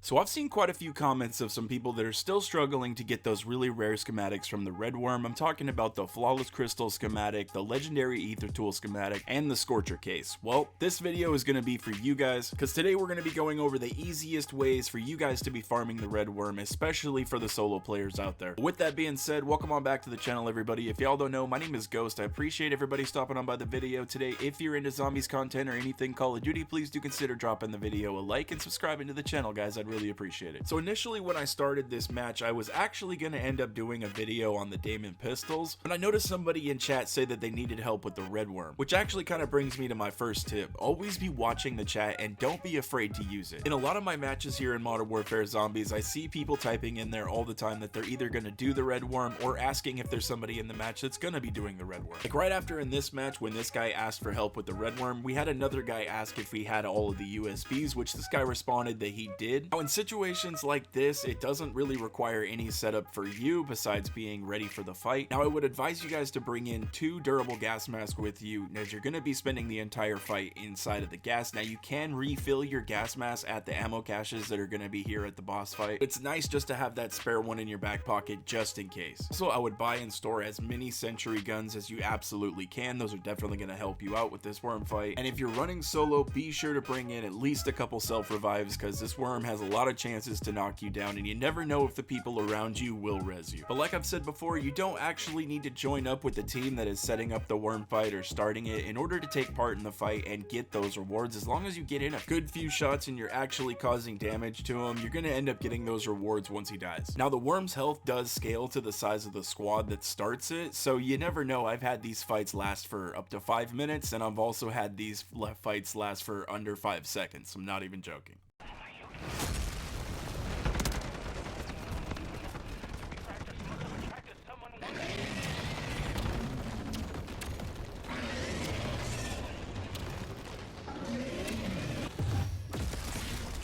So I've seen quite a few comments of some people that are still struggling to get those really rare schematics from the Red Worm. I'm talking about the Flawless Crystal schematic, the Legendary Aether Tool schematic, and the Scorcher case. Well, this video is going to be for you guys, because today we're going to be going over the easiest ways for you guys to be farming the Red Worm, especially for the solo players out there. With that being said, welcome on back to the channel, everybody. If y'all don't know, my name is Ghost. I appreciate everybody stopping on by the video today. If you're into zombies content or anything Call of Duty, please do consider dropping the video a like and subscribing to the channel, guys. I'd really appreciate it. So initially when I started this match, I was actually going to end up doing a video on the Damon pistols, but I noticed somebody in chat say that they needed help with the Red Worm, which actually kind of brings me to my first tip. Always be watching the chat and don't be afraid to use it. In a lot of my matches here in Modern Warfare Zombies, I see people typing in there all the time that they're either going to do the Red Worm or asking if there's somebody in the match that's going to be doing the Red Worm. Like right after in this match, when this guy asked for help with the Red Worm, we had another guy ask if we had all of the USBs, which this guy responded that he did. Now in situations like this, it doesn't really require any setup for you besides being ready for the fight. Now I would advise you guys to bring in 2 durable gas masks with you, as you're going to be spending the entire fight inside of the gas. Now you can refill your gas mask at the ammo caches that are going to be here at the boss fight. It's nice just to have that spare one in your back pocket just in case. Also, I would buy and store as many sentry guns as you absolutely can. Those are definitely going to help you out with this worm fight. And if you're running solo, be sure to bring in at least a couple self revives, because this worm has a lot of chances to knock you down, and you never know if the people around you will res you. But like I've said before, you don't actually need to join up with the team that is setting up the worm fight or starting it in order to take part in the fight and get those rewards. As long as you get in a good few shots and you're actually causing damage to him, you're going to end up getting those rewards once he dies. Now the worm's health does scale to the size of the squad that starts it, so you never know. I've had these fights last for up to 5 minutes, and I've also had these fights last for under 5 seconds. I'm not even joking.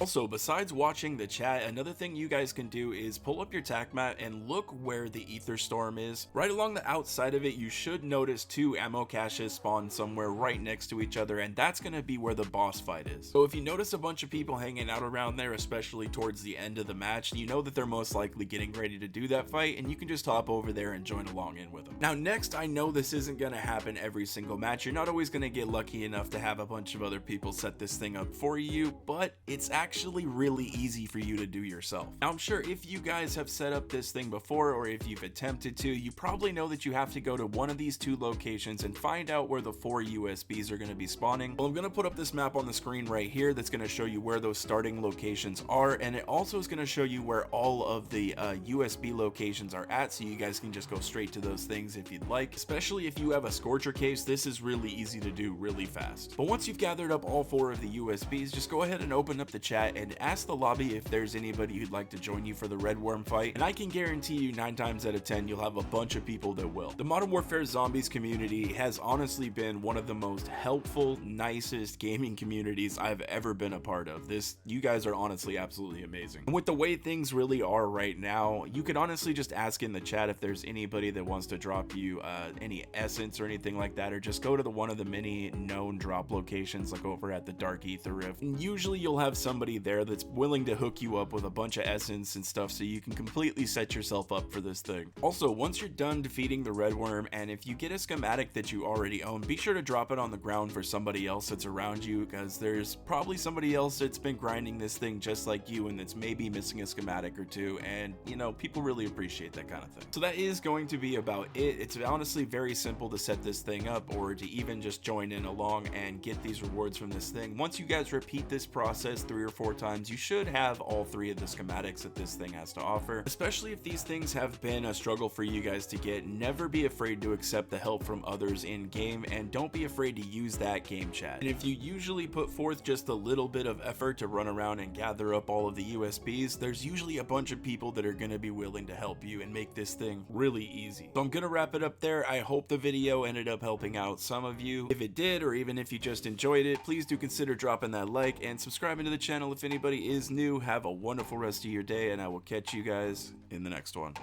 Also, besides watching the chat, another thing you guys can do is pull up your tac map and look where the Aether Storm is. Right along the outside of it, you should notice 2 ammo caches spawn somewhere right next to each other, and that's going to be where the boss fight is. So if you notice a bunch of people hanging out around there, especially towards the end of the match, you know that they're most likely getting ready to do that fight, and you can just hop over there and join along in with them. Now next, I know this isn't going to happen every single match. You're not always going to get lucky enough to have a bunch of other people set this thing up for you, but it's actually really easy for you to do yourself. Now I'm sure if you guys have set up this thing before, or if you've attempted to, you probably know that you have to go to one of these 2 locations and find out where the 4 USBs are going to be spawning. Well, I'm going to put up this map on the screen right here that's going to show you where those starting locations are, and it also is going to show you where all of the USB locations are at, so you guys can just go straight to those things if you'd like. Especially if you have a Scorcher case, this is really easy to do really fast. But once you've gathered up all 4 of the USBs, just go ahead and open up the chat and ask the lobby if there's anybody who'd like to join you for the Red Worm fight, and I can guarantee you 9 times out of 10 you'll have a bunch of people that will. The Modern Warfare Zombies community has honestly been one of the most helpful, nicest gaming communities I've ever been a part of. You guys are honestly absolutely amazing. And with the way things really are right now, you could honestly just ask in the chat if there's anybody that wants to drop you any essence or anything like that, or just go to one of the many known drop locations like over at the Dark Aether Rift, and usually you'll have somebody there that's willing to hook you up with a bunch of essence and stuff, so you can completely set yourself up for this thing. Also, once you're done defeating the Red Worm, and if you get a schematic that you already own, be sure to drop it on the ground for somebody else that's around you, because there's probably somebody else that's been grinding this thing just like you and that's maybe missing a schematic or 2, and you know, people really appreciate that kind of thing. So that is going to be about it. It's honestly very simple to set this thing up, or to even just join in along and get these rewards from this thing. Once you guys repeat this process 3 or 4 times, you should have all 3 of the schematics that this thing has to offer. Especially if these things have been a struggle for you guys to get, never be afraid to accept the help from others in game, and don't be afraid to use that game chat. And if you usually put forth just a little bit of effort to run around and gather up all of the USBs, there's usually a bunch of people that are going to be willing to help you and make this thing really easy. So I'm going to wrap it up there. I hope the video ended up helping out some of you. If it did, or even if you just enjoyed it, please do consider dropping that like and subscribing to the channel if anybody is new. Have a wonderful rest of your day, and I will catch you guys in the next one.